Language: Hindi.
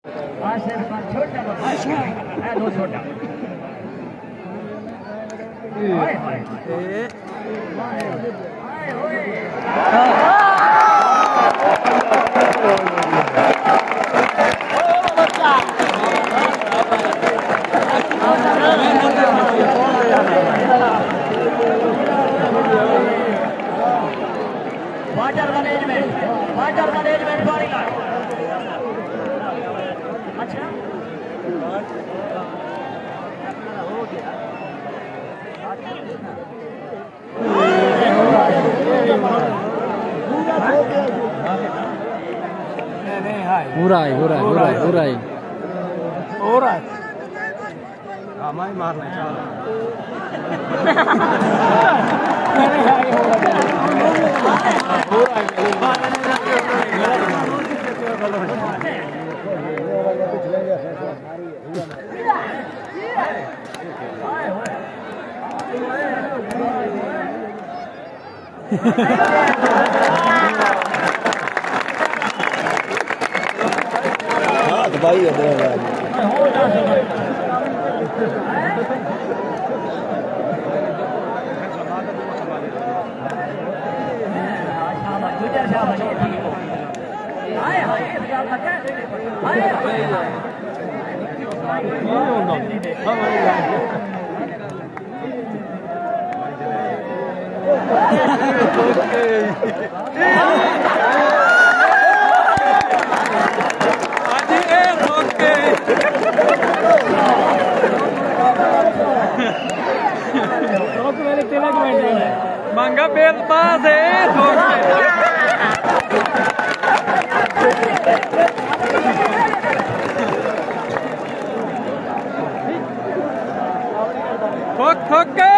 आसिफ का छोटा बच्चा है, दो छोटा। हाय हाय वाटर मैनेजमेंट बॉडीगार्ड। अच्छा पूरा ही हो रहा है। हमारे मारना भाई मांगा बेल पास है ठोक के